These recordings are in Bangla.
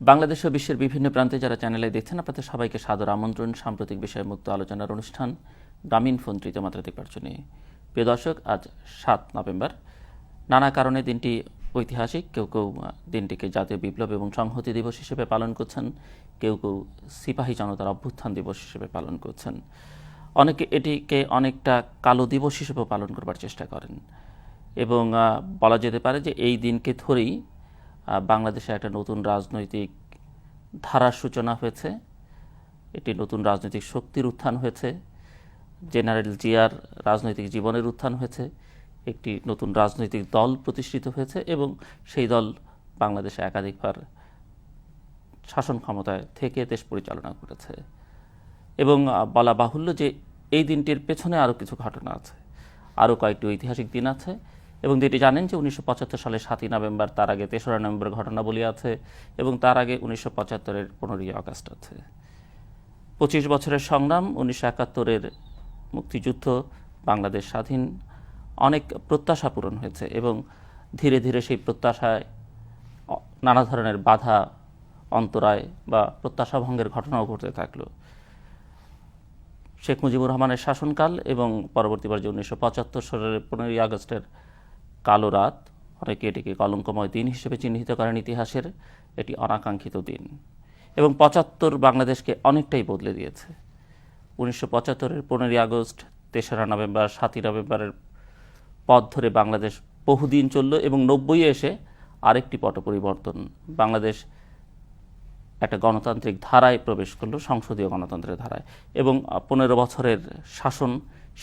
বাংলাদেশ ও বিশ্বের বিভিন্ন প্রান্তে যারা চ্যানেলে দেখছেন, আপনাদের সবাইকে সাদর আমন্ত্রণ সাম্প্রতিক বিষয়মুক্ত আলোচনার অনুষ্ঠান গ্রামীণ ফোন তৃতীয় মাত্রাতিক নিয়ে। প্রিয় দর্শক, আজ ৭ নভেম্বর। নানা কারণে দিনটি ঐতিহাসিক। কেউ কেউ দিনটিকে জাতীয় বিপ্লব এবং সংহতি দিবস হিসেবে পালন করছেন, কেউ কেউ সিপাহী জনতার অভ্যুত্থান দিবস হিসেবে পালন করছেন, অনেকে এটিকে অনেকটা কালো দিবস হিসেবে পালন করবার চেষ্টা করেন। এবং বলা যেতে পারে যে এই দিনকে ধরেই বাংলাদেশে একটা নতুন রাজনৈতিক ধারার সূচনা হয়েছে, এটি নতুন রাজনৈতিক শক্তির উত্থান হয়েছে, জেনারেল জিয়ার রাজনৈতিক জীবনের উত্থান হয়েছে, একটি নতুন রাজনৈতিক দল প্রতিষ্ঠিত হয়েছে এবং সেই দল বাংলাদেশে একাধিকবার শাসন ক্ষমতায় থেকে দেশ পরিচালনা করেছে। এবং বলা বাহুল্য যে এই দিনটির পেছনে আরও কিছু ঘটনা আছে, আরও কয়েকটি ঐতিহাসিক দিন আছে। এবং যেটি জানেন যে ১৯৭৫ সালে ৭ই নভেম্বর, তার আগে ৩রা নভেম্বর ঘটনাবলী আছে এবং তার আগে ১৯৭৫-এর ১৫ই আগস্ট আছে। ২৫ বছরের সংগ্রাম, ১৯৭১-এর মুক্তিযুদ্ধ, বাংলাদেশ স্বাধীন, অনেক প্রত্যাশা পূরণ হয়েছে এবং ধীরে ধীরে সেই প্রত্যাশায় নানা ধরনের বাধা, অন্তরায় বা প্রত্যাশা ভঙ্গের ঘটনাও ঘটতে থাকলো। শেখ মুজিবুর রহমানের শাসনকাল এবং পরবর্তী পর্যায়ে ১৯৭৫ সালের ১৫ই আগস্টের কালো রাত, অনেকে এটিকে কলঙ্কময় দিন হিসেবে চিহ্নিত করেন ইতিহাসের। এটি অনাকাঙ্ক্ষিত দিন এবং ৭৫ বাংলাদেশকে অনেকটাই বদলে দিয়েছে। ১৯৭৫-এর ১৫ই আগস্ট, ৩রা নভেম্বর, ৭ই নভেম্বরের পথ ধরে বাংলাদেশ বহুদিন চলল এবং ৯০-এ এসে আরেকটি পট পরিবর্তন। বাংলাদেশ একটা গণতান্ত্রিক ধারায় প্রবেশ করলো, সংসদীয় গণতন্ত্রের ধারায়, এবং ১৫ বছরের শাসন,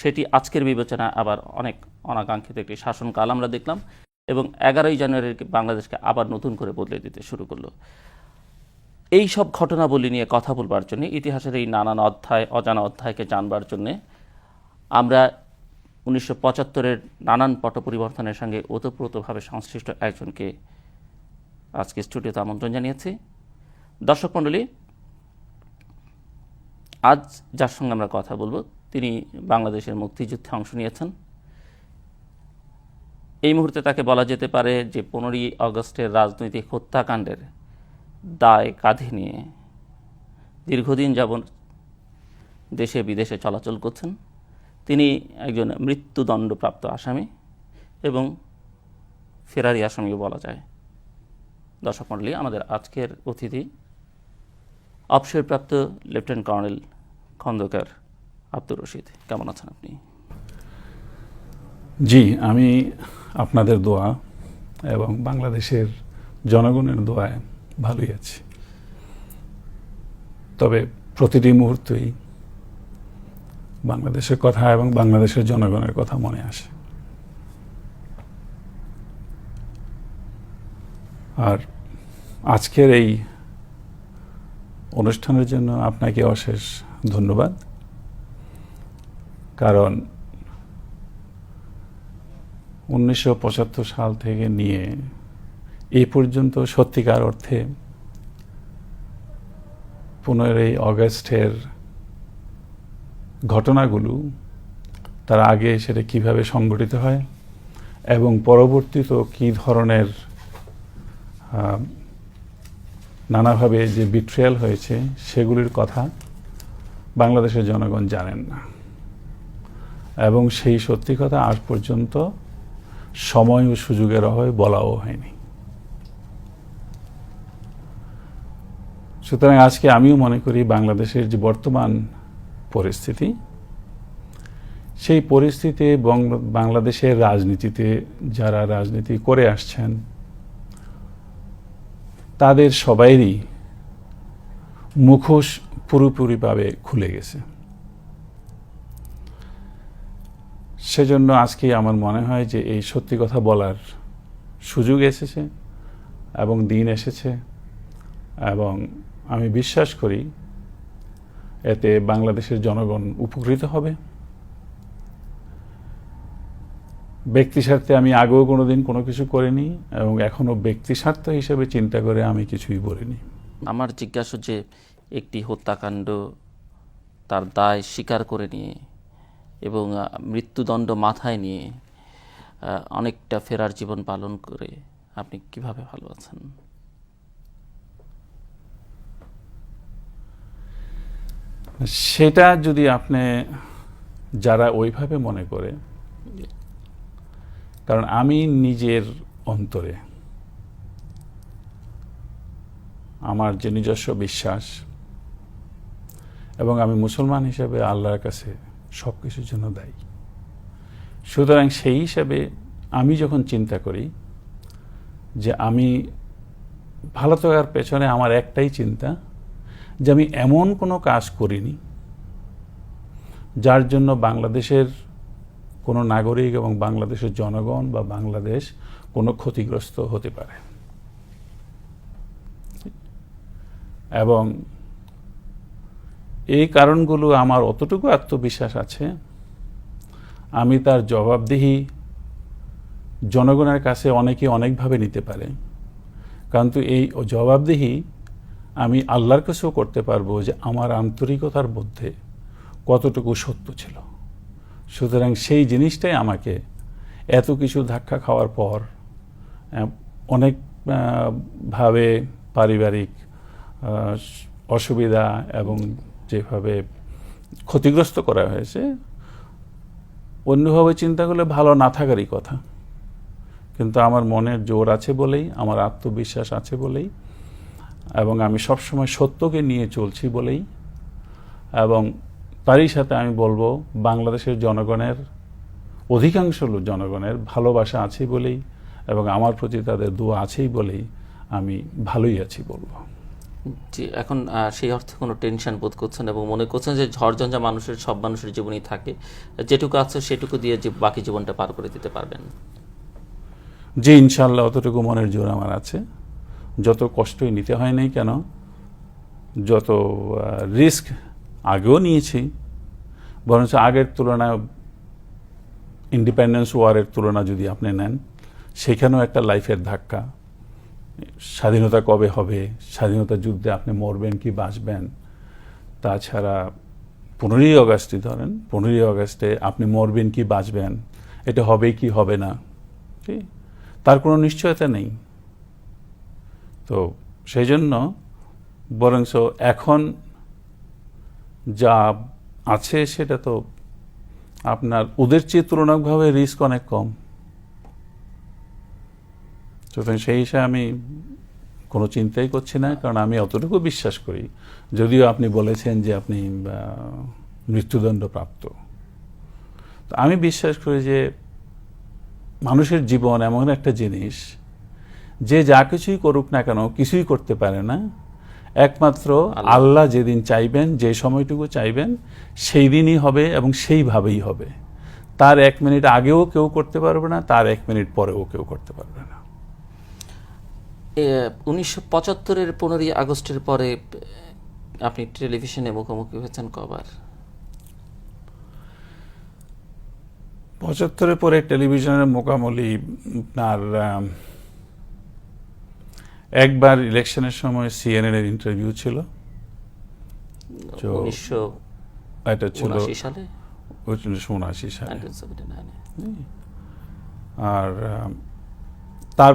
সেটি আজকের বিবেচনা আবার অনেক অনাকাঙ্ক্ষিত একটি শাসনকাল আমরা দেখলাম এবং ১১ই জানুয়ারি বাংলাদেশকে আবার নতুন করে বদলে দিতে শুরু করলো। এই সব ঘটনাবলী নিয়ে কথা বলবার জন্য, ইতিহাসের এই নানান অধ্যায়, অজানা অধ্যায়কে জানবার জন্যে আমরা ১৯৭৫-এর নানান পট পরিবর্তনের সঙ্গে ওতপ্রোতভাবে সংশ্লিষ্ট একজনকে আজকে স্টুডিওতে আমন্ত্রণ জানিয়েছি। দর্শক মণ্ডলী, আজ যার সঙ্গে আমরা কথা বলবো তিনি বাংলাদেশের মুক্তিযুদ্ধে অংশ নিয়েছেন। এই মুহূর্তে তাকে বলা যেতে পারে যে ১৫ই আগস্টের রাজনৈতিক হত্যাকাণ্ডের দায় কাঁধে নিয়ে দীর্ঘদিন যাবৎ দেশে বিদেশে চলাচল করছেন। তিনি একজন মৃত্যুদণ্ডপ্রাপ্ত আসামি এবং ফেরারি আসামিও বলা যায়। দর্শক মণ্ডলী, আমাদের আজকের অতিথি অবসরপ্রাপ্ত লেফটেন্যান্ট কর্নেল খন্দকার আব্দুর রশিদ। কেমন আছেন আপনি? জি, আমি আপনাদের দোয়া এবং বাংলাদেশের জনগণের দোয়ায় ভালোই আছি। তবে প্রতিটি মুহূর্তেই বাংলাদেশের কথা এবং বাংলাদেশের জনগণের কথা মনে আসে। আর আজকের এই অনুষ্ঠানের জন্য আপনাকে অশেষ ধন্যবাদ। কারণ ১৯৭৫ সাল থেকে নিয়ে এই পর্যন্ত সত্যিকার অর্থে ১৫ই আগস্টের ঘটনাগুলো, তার আগে সেটা কিভাবে সংগঠিত হয় এবং পরবর্তীতে কী ধরনের নানাভাবে যে বিট্রিয়াল হয়েছে, সেগুলির কথা বাংলাদেশের জনগণ জানেন না এবং সেই সত্যি কথা আজ পর্যন্ত সময় ও সুযোগের অভাবে বলাও হয়নি। সুতরাং আজকে আমিও মনে করি বাংলাদেশের যে বর্তমান পরিস্থিতি, সেই পরিস্থিতি বাংলাদেশের রাজনীতিতে যারা রাজনীতি করে আসছেন তাদের সবাইরই মুখোশ পুরোপুরিভাবে খুলে গেছে। সেজন্য আজকে আমার মনে হয় যে এই সত্যি কথা বলার সুযোগ এসেছে এবং দিন এসেছে এবং আমি বিশ্বাস করি এতে বাংলাদেশের জনগণ উপকৃত হবে। ব্যক্তি স্বার্থে আমি আগেও কোনোদিন কোনো কিছু করিনি এবং এখনও ব্যক্তি স্বার্থ হিসেবে চিন্তা করে আমি কিছুই বলিনি। আমার জিজ্ঞাসা যে একটি হত্যাকাণ্ড তার দায় স্বীকার করে নিয়ে এবং মৃত্যুদণ্ড মাথায় নিয়ে অনেকটা ফেরার জীবন পালন করে আপনি কিভাবে ভালো আছেন? সেটা যদি আপনি যারা ওইভাবে মনে করে, কারণ আমি নিজের অন্তরে আমার যে নিজস্ব বিশ্বাস এবং আমি মুসলমান হিসেবে আল্লাহর কাছে সব কিছুর জন্য দায়ী। সুতরাং সেই হিসাবে আমি যখন চিন্তা করি যে আমি ভালো থাকার পেছনে আমার একটাই চিন্তা যে আমি এমন কোনো কাজ করিনি যার জন্য বাংলাদেশের কোনো নাগরিক এবং বাংলাদেশের জনগণ বা বাংলাদেশ কোনো ক্ষতিগ্রস্ত হতে পারে, এবং এই কারণগুলো আমার অতটুকু আত্মবিশ্বাস আছে আমি তার জবাবদিহি জনগণের কাছে অনেকে অনেকভাবে নিতে পারে, কিন্তু এই জবাবদিহি আমি আল্লাহর কাছেও করতে পারবো যে আমার আন্তরিকতার মধ্যে কতটুকু সত্য ছিল। সুতরাং সেই জিনিসটাই আমাকে এত কিছু ধাক্কা খাওয়ার পর অনেক ভাবে পারিবারিক অসুবিধা এবং যেভাবে ক্ষতিগ্রস্ত করা হয়েছে, অন্যভাবে চিন্তা করলে ভালো না থাকারই কথা, কিন্তু আমার মনের জোর আছে বলেই, আমার আত্মবিশ্বাস আছে বলেই, এবং আমি সবসময় সত্যকে নিয়ে চলছি বলেই, এবং তারই সাথে আমি বলবো বাংলাদেশের জনগণের অধিকাংশ জনগণের ভালোবাসা আছে বলেই এবং আমার প্রতি তাদের দোয়া আছেই বলেই আমি ভালোই আছি বলবো। জি, এখন সেই অর্থে কোনো টেনশন বোধ করছেন এবং মনে করছেন যে ঝড়ঝঞ্ঝা মানুষের সব মানুষের জীবনেই থাকে, যেটুকু আছে সেটুকু দিয়ে যে বাকি জীবনটা পার করে দিতে পারবেন? জি, ইনশাল্লাহ অতটুকু মনের জোর আমার আছে। যত কষ্টই নিতে হয় নাই কেন, যত রিস্ক আগেও নিয়েছি, বরঞ্চ আগের তুলনায় ইন্ডিপেন্ডেন্স ওয়ারের তুলনা যদি আপনি নেন, সেখানেও একটা লাইফের ধাক্কা। স্বাধীনতা কবে হবে, স্বাধীনতা যুদ্ধে আপনি মরবেন কি বাঁচবেন, তাছাড়া 15ই আগস্টই ধরেন, 15ই আগস্টে আপনি মরবেন কি বাঁচবেন, এটা হবে কি হবে না, তার কোনো নিশ্চয়তা নেই। তো সেই জন্য বরঞ্চ এখন যা আছে সেটা তো আপনার ওদের চেয়ে তুলনামূলকভাবে রিস্ক অনেক কম। সুতরাং সেই হিসাবে আমি কোনো চিন্তাই করছি না, কারণ আমি অতটুকু বিশ্বাস করি, যদিও আপনি বলেছেন যে আপনি মৃত্যুদণ্ড প্রাপ্ত, তো আমি বিশ্বাস করি যে মানুষের জীবন এমন একটা জিনিস যে যা কিছুই করুক না কেন কিছুই করতে পারে না, একমাত্র আল্লাহ যেদিন চাইবেন, যে সময়টুকু চাইবেন সেই দিনই হবে এবং সেইভাবেই হবে। তার 1 মিনিট আগেও কেউ করতে পারবে না, তার 1 মিনিট পরেও কেউ করতে পারবে না। 1975-এর 15ই আগস্টের পরে আপনি টেলিভিশনে মুখোমুখি হয়েছেন কবার? 75-এর পরে টেলিভিশনের মুখোমুখি আপনার একবার ইলেকশনের সময় CNN এর ইন্টারভিউ ছিল, 1979 সালে, 1979 সালে। 1979 আর তার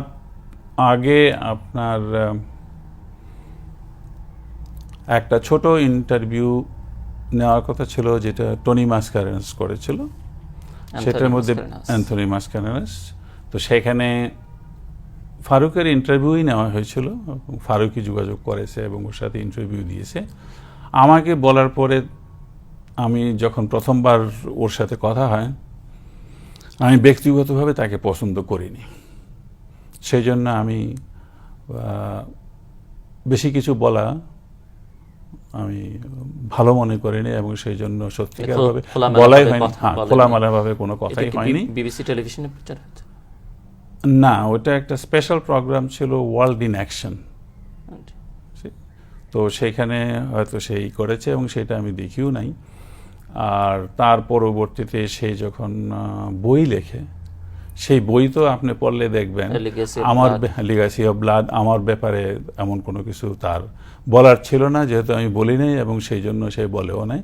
আগে আপনার একটা ছোট ইন্টারভিউ নেওয়ার কথা ছিল, যেটা টনি মাসকারেনাস করেছিল, সেটার মধ্যে অ্যান্থনি মাসকারেনাস। তো সেখানে ফারুকের ইন্টারভিউই নেওয়া হয়েছিল, ফারুকই যোগাযোগ করেছে এবং ওর সাথে ইন্টারভিউ দিয়েছে। আমাকে বলার পরে আমি যখন প্রথমবার ওর সাথে কথা হয়, আমি ব্যক্তিগতভাবে তাকে পছন্দ করিনি, সেই জন্য আমি বেশি কিছু বলা আমি ভালো মনে করিনি, এবং সেই জন্য সত্যিকারভাবে বলাই হয়নি, খোলামেলাভাবে কোনো কথাই হয়নি। বিবিসি টেলিভিশনে প্রচার হয়েছে না, ওটা একটা স্পেশাল প্রোগ্রাম ছিল, ওয়ার্ল্ড ইন অ্যাকশন। তো সেইখানে হয়তো সেই করেছে এবং সেটা আমি দেখিও নাই। আর তার পরবর্তীতে সে যখন বই লেখে, সেই বই তো আপনি পড়লে দেখবেন আমার লিগ্যাসি অফ ব্লাড, আমার ব্যাপারে এমন কোনো কিছু তার বলার ছিল না, যেহেতু আমি বলি নাই এবং সেই জন্য সে বলেও নাই।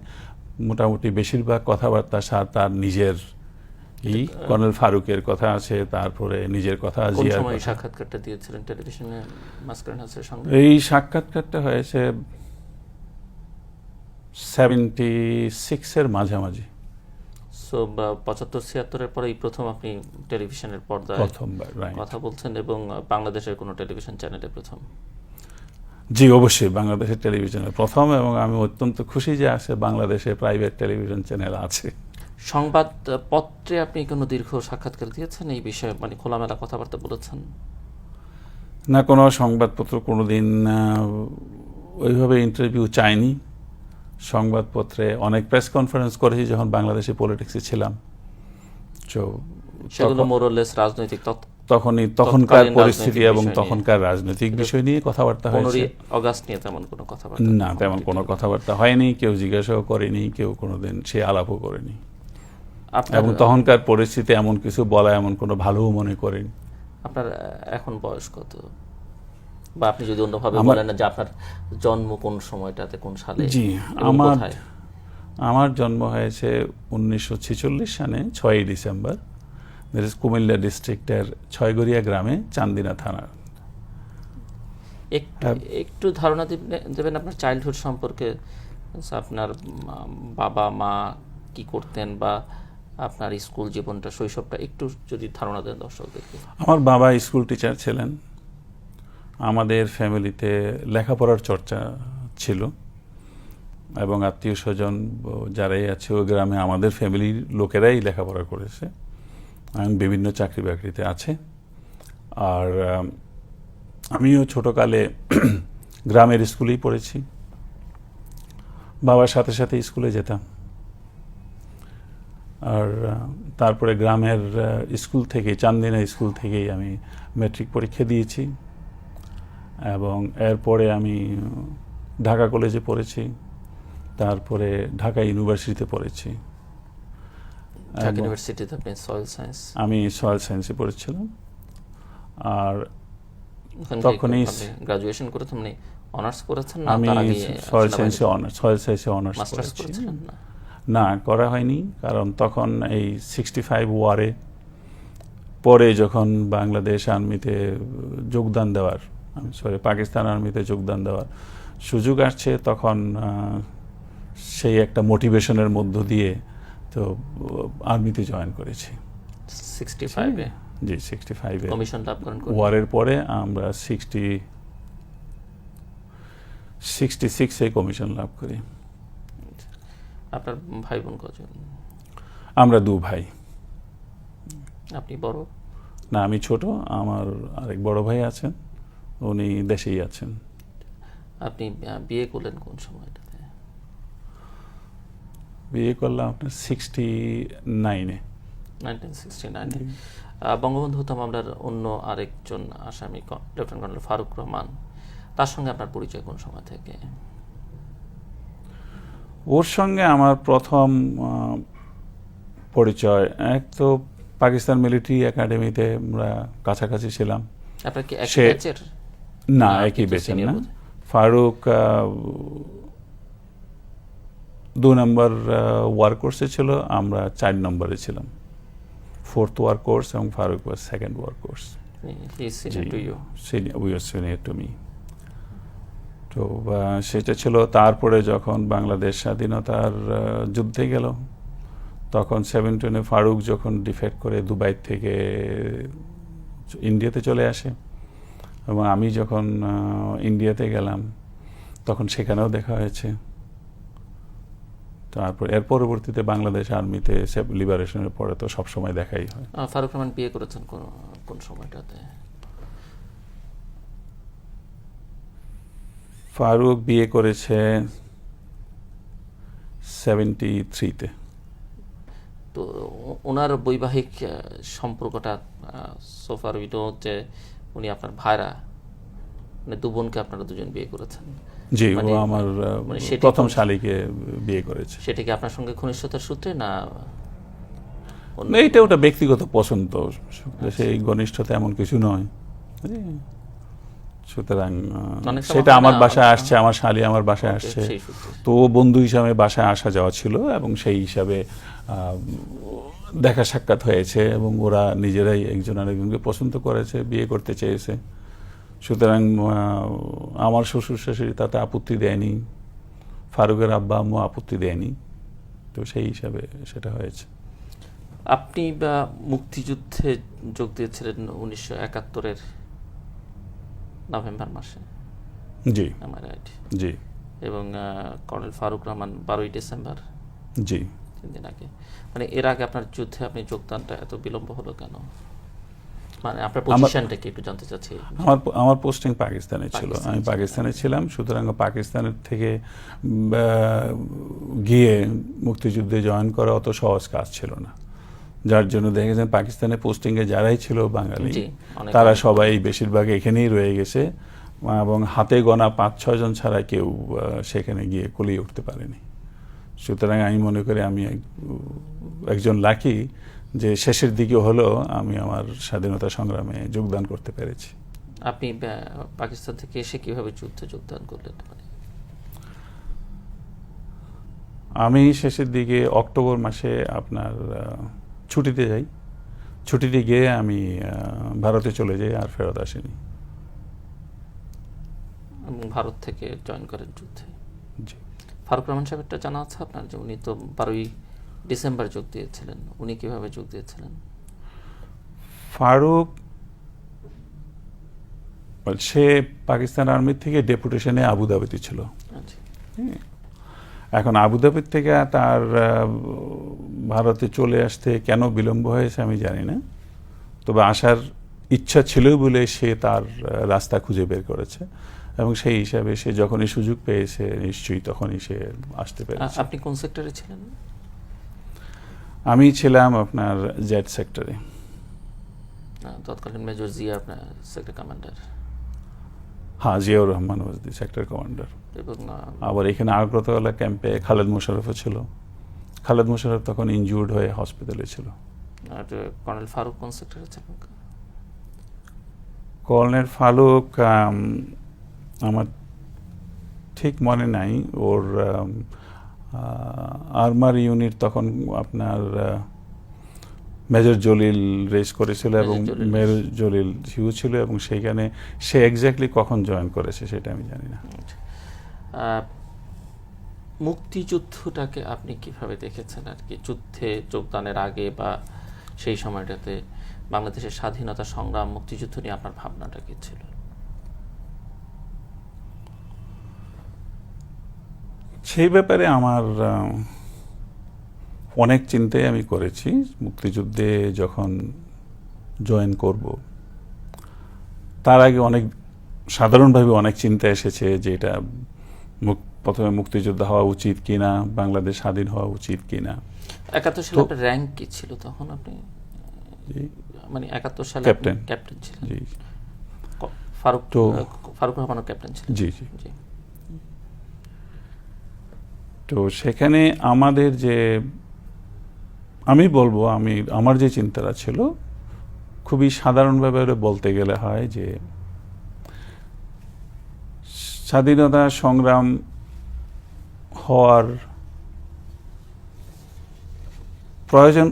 মোটামুটি বেশিরভাগ কথাবার্তা তার নিজের কর্নেল ফারুকের কথা আছে, তারপরে নিজের কথা, জিয়ার কথা। সাক্ষাৎকারটা দিয়েছিলেন টেলিভিশনে মাসকারেনাসের সঙ্গে? এই সাক্ষাৎকারটা হয়েছে 76-এর মাঝামাঝি সো 75-76-এর পরে এই প্রথম আপনি টেলিভিশনের পর্দায় প্রথমবার, right. কথা বলছেন এবং বাংলাদেশের কোনো টেলিভিশন চ্যানেলে প্রথম। জি, অবশ্যই বাংলাদেশের টেলিভিশনের প্রথম, এবং আমি অত্যন্ত খুশি যে আছে বাংলাদেশে প্রাইভেট টেলিভিশন চ্যানেল আছে। সংবাদপত্রে আপনি কোনো দীর্ঘ সাক্ষাৎকার দিয়েছেন এই বিষয়ে, মানে খোলামেলা কথাবার্তা বলেছেন? না, কোনো সংবাদপত্র কোনোদিন ওইভাবে ইন্টারভিউ চাইনি। সংবাদপত্রে অনেক প্রেস কনফারেন্স করেছি যখন বাংলাদেশে পলিটিক্সে ছিলাম, তো সেগুলো মোরলেস রাজনৈতিক তখনকার পরিস্থিতি এবং তখনকার রাজনৈতিক বিষয় নিয়ে কথাবার্তা হয়েছে। 15 আগস্ট নিয়ে তেমন কোনো কথাবার্তা না, তেমন কোনো কথাবার্তা হয়নি, কেউ জিজ্ঞাসাও করেনি, কেউ কোনোদিন সে আলাপও করেনি, এবং তখনকার পরিস্থিতি এমন কিছু বলা এমন কোনো ভালোও মনে করেনি। আপনার এখন বয়স কত, বা আপনি যদি অন্যভাবে বলেন না যে আপনার জন্ম কোন সময়টাতে, কোন সালে? জি, আমার জন্ম হয়েছে 1946 সালে 6ই ডিসেম্বর, কুমিল্লা ডিস্ট্রিক্টের ছয়গড়িয়া গ্রামে, চান্দিনা থানার। একটু ধারণা দেবেন আপনার চাইল্ডহুড সম্পর্কে? আপনার বাবা মা কি করতেন, বা আপনার স্কুল জীবনটা, শৈশবটা একটু যদি ধারণা দেন দর্শকদেরকে। আমার বাবা স্কুল টিচার ছিলেন। আমাদের ফ্যামিলিতে লেখাপড়ার চর্চা ছিল, এবং আত্মীয় স্বজন যারাই আছে ওই গ্রামে আমাদের ফ্যামিলির লোকেরাই লেখাপড়া করেছে, বিভিন্ন চাকরি বাকরিতে আছে। আর আমিও ছোটকালে গ্রামের স্কুলেই পড়েছি, বাবার সাথে সাথে স্কুলে যেতাম। আর তারপরে গ্রামের স্কুল থেকে, চান্দিনা স্কুল থেকেই আমি ম্যাট্রিক পরীক্ষা দিয়েছি, এবং এরপরে আমি ঢাকা কলেজে পড়েছি, তারপরে ঢাকা ইউনিভার্সিটিতে পড়েছি। ঢাকা ইউনিভার্সিটিতে আপনি সয়েল সায়েন্স? আমি সয়েল সায়েন্সে পড়েছিলাম। আর তখনই গ্রাজুয়েশন করেছেন, মানে অনার্স করেছেন? না, আমি সয়েল সায়েন্সে অনার্স করেছি। না, করা হয়নি, কারণ তখন এই 65 ওয়ারে পরে যখন বাংলাদেশ আর্মিতে যোগদান দেওয়ার, পাকিস্তান আর্মিতে যোগদান দেওয়ার সুযোগ আসছে, তখন সেই একটা মোটিভেশনের মধ্য দিয়ে তো আর্মিতে জয়েন করেছি 65-এ। জি, 65-এ কমিশন লাভ করেন। ওয়ারের পরে আমরা 66-এ কমিশন লাভ করি। আপনার ভাই বোন কজন? আমরা 2 ভাই। আপনি বড়? না, আমি ছোট। আমার আরেক বড় ভাই আছেন, উনি দেশেই আছেন। আপনি বিয়ে করলেন কোন সময়টাতে? বিয়ে করলাম আপনার 69-এ। 1969-এ। বঙ্গবন্ধু হত্যা মামলার অন্য আরেকজন আসামি লেফটেন্যান্ট কর্নেল ফারুক রহমান, তার সঙ্গে আপনার পরিচয় কোন সময় থেকে? ওর সঙ্গে আমার প্রথম পরিচয়, এক তো পাকিস্তান মিলিটারি একাডেমিতে আমরা কাছাকাছি ছিলাম। আপনার কি একই ব্যাচের? না, একই ব্যাচের না। ফারুক 2 নম্বর ওয়ার কোর্সে ছিল, আমরা 4 নম্বরে ছিলাম। 4th ওয়ার কোর্স, এবং Farooq was 2nd war course. Senior to me. তো সেটা ছিল। তারপরে যখন বাংলাদেশ স্বাধীনতার যুদ্ধে গেল, তখন 71-এ ফারুক যখন ডিফেক্ট করে দুবাই থেকে ইন্ডিয়াতে চলে আসে, এবং আমি যখন ইন্ডিয়াতে গেলাম তখন সেখানেও দেখা হয়েছে। তারপর এর পরবর্তীতে বাংলাদেশ আর্মিতে লিবারেশনের পরে তো সবসময় দেখাই হয়। ফারুক রহমান বিয়ে করেছেন কোন সময়টাতে? ফারুক বিয়ে করেছে 73-তে। তো ওনার বৈবাহিক সম্পর্কটা সোফার উইডো, যে উনি আপনার ভাইরা, মানে 2 বোনকে আপনারা 2জন বিয়ে করেছেন? জি, ও আমার প্রথম শালীকে বিয়ে করেছে। সেটা কি আপনার সঙ্গে ঘনিষ্ঠতার সূত্রে, না ওটা ব্যক্তিগত পছন্দ, সেই ঘনিষ্ঠতা এমন কিছু নয়। সুতরাং সেটা আমার বাসায় আসছে, আমার শালী আমার বাসায় আসছে, তো বন্ধু হিসাবে বাসায় আসা যাওয়া ছিল, এবং সেই হিসাবে দেখা সাক্ষাৎ হয়েছে, এবং ওরা নিজেরাই একজন আরেকজনকে পছন্দ করেছে, বিয়ে করতে চেয়েছে। সুতরাং আমার শ্বশুর শাশুড়ি তাতে আপত্তি দেয়নি। ফারুকের আব্বা আম্মু আপত্তি দেয়নি, তো সেই হিসাবে সেটা হয়েছে। আপনি মুক্তিযুদ্ধে যোগ দিয়েছিলেন 1971-এর নভেম্বর মাসে, জি আমার রাইট? জি এবং কর্নেল ফারুক রহমান 12ই ডিসেম্বর, জি। 3 দিন আগে। মানে এর আগে আপনার যুদ্ধে আপনি যোগদানটা এত বিলম্ব হলো কেন? মানে আপনার পজিশনটা কি একটু জানতে চাচ্ছি। আমার পোস্টিং পাকিস্তানে ছিল, আমি পাকিস্তানে ছিলাম, সুতরাং পাকিস্তানের থেকে গিয়ে মুক্তিযুদ্ধে জয়েন করা অত সহজ কাজ ছিল না, যার জন্য দেখেছেন পাকিস্তানে পোস্টিংয়ে যারাই ছিল বাঙালি তারা সবাই বেশিরভাগ এখানেই রয়ে গেছে, এবং হাতে গোনা 5-6 জন ছাড়া কেউ সেখানে গিয়ে কলিয়ে উঠতে পারেনি। সুতরাং আমি মনে করি আমি একজন লাকি যে শেষের দিকে হলো আমি আমার স্বাধীনতা সংগ্রামে যোগদান করতে পেরেছি। আপনি পাকিস্তান থেকে এসে কিভাবে যুদ্ধে যোগদান করলেন? আমি শেষের দিকে অক্টোবর মাসে আপনার ছুটিতে যাই, ছুটিতে গিয়ে আমি ভারতে চলে যাই, আর ফেরত আসিনি। ভারত থেকে জয়েন করেন যুদ্ধে। জি। ফারুক রহমান সাহেবটা জানা আছে আপনার, যে উনি তো 12ই ডিসেম্বর যোগ দিয়েছিলেন, উনি কিভাবে যোগ দিয়েছিলেন? ফারুক সে পাকিস্তান আর্মির থেকে ডেপুটেশনে আবুধাবিতে ছিল। আচ্ছা। এখন আবুধাবির থেকে তার ভারতে চলে আসতে কেন বিলম্ব হয়েছে আমি জানি না, তবে আসার ইচ্ছা ছিল বলে সে তার রাস্তা খুঁজে বের করেছে, এবং সেই হিসাবে সে যখনই সুযোগ পেয়েছে নিশ্চয়ই তখনই সে আসতে পেরেছে। আপনি কোন সেক্টরে ছিলেন? আমি ছিলাম আপনার জেড সেক্টরে। তৎকালীন মেজর জিয়া আপনার সেক্টর কমান্ডার? হ্যাঁ, জিয়াউর রহমান ওয়াজ দি সেক্টর কমান্ডার। এবং আবার এখানে আগরতলা ক্যাম্পে খালেদ মোশাররফও ছিল। খালেদ মোশাররফ তখন ইনজুর্ড হয়ে হসপিটালে ছিল। আর কর্নেল ফারুক কোন সেক্টরে ছিলেন? কর্নেল ফারুক আমার ঠিক মনে নাই, ওর আর্মার ইউনিট তখন আপনার মেজর জলিল রেস করেছিল, এবং মেজর জলিল হিউ ছিল, এবং সেইখানে সে এক্স্যাক্টলি কখন জয়েন করেছে সেটা আমি জানি না। মুক্তিযুদ্ধটাকে আপনি কিভাবে দেখেছেন আর কি, যুদ্ধে যোগদানের আগে বা সেই সময়টাতে বাংলাদেশের স্বাধীনতা সংগ্রাম, মুক্তিযুদ্ধ নিয়ে আপনার ভাবনাটা কি ছিল? সেই ব্যাপারে আমার অনেক চিন্তাই আমি করেছি। মুক্তিযুদ্ধে যখন জয়েন করব তার আগে অনেক সাধারণভাবে অনেক চিন্তা এসেছে যে এটা প্রথমে মুক্তিযোদ্ধা হওয়া উচিত কিনা, বাংলাদেশ স্বাধীন হওয়া উচিত কিনা। 71 সালে আপনার র্যাঙ্ক কি ছিল তখন? আপনি মানে 71 সালে ক্যাপ্টেন ছিলেন? জি। ফারুক রহমানও ক্যাপ্টেন ছিলেন? জি জি। তো সেখানে আমাদের যে আমি বলবো আমার যে চিন্তাটা ছিল খুবই সাধারণভাবে বলতে গেলে হয় যে স্বাধীনতা সংগ্রাম হওয়ার প্রয়োজন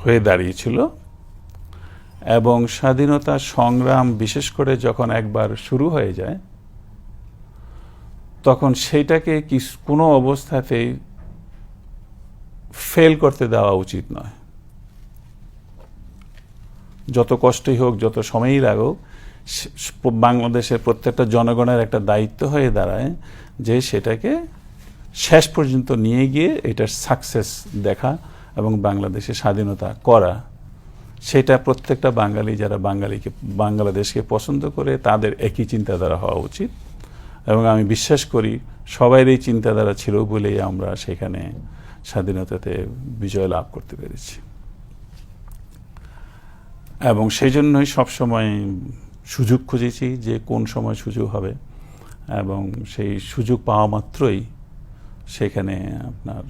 হয়ে দাঁড়িয়েছিল, এবং স্বাধীনতা সংগ্রাম বিশেষ করে যখন একবার শুরু হয়ে যায় তখন সেইটাকে কোনো অবস্থাতেই ফেল করতে দেওয়া উচিত নয়। যত কষ্টই হোক, যত সময়ই লাগুক, বাংলাদেশের প্রত্যেকটা জনগণের একটা দায়িত্ব হয়ে দাঁড়ায় যে সেটাকে শেষ পর্যন্ত নিয়ে গিয়ে এটার সাকসেস দেখা এবং বাংলাদেশে স্বাধীনতা করা। সেটা প্রত্যেকটা বাঙালি যারা বাংলাদেশকে পছন্দ করে তাদের একই চিন্তাধারা হওয়া উচিত, এবং আমি বিশ্বাস করি সবাইয়ের এই চিন্তাধারা ছিল বলেই আমরা সেখানে স্বাধীনতাতে বিজয় লাভ করতে পেরেছি। এবং সেই জন্যই সবসময় সুযোগ খুঁজেছি যে কোন সময় সুযোগ হবে, এবং সেই সুযোগ পাওয়া মাত্রই সেখানে আপনার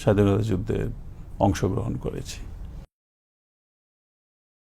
স্বাধীনতা যুদ্ধে অংশগ্রহণ করেছি।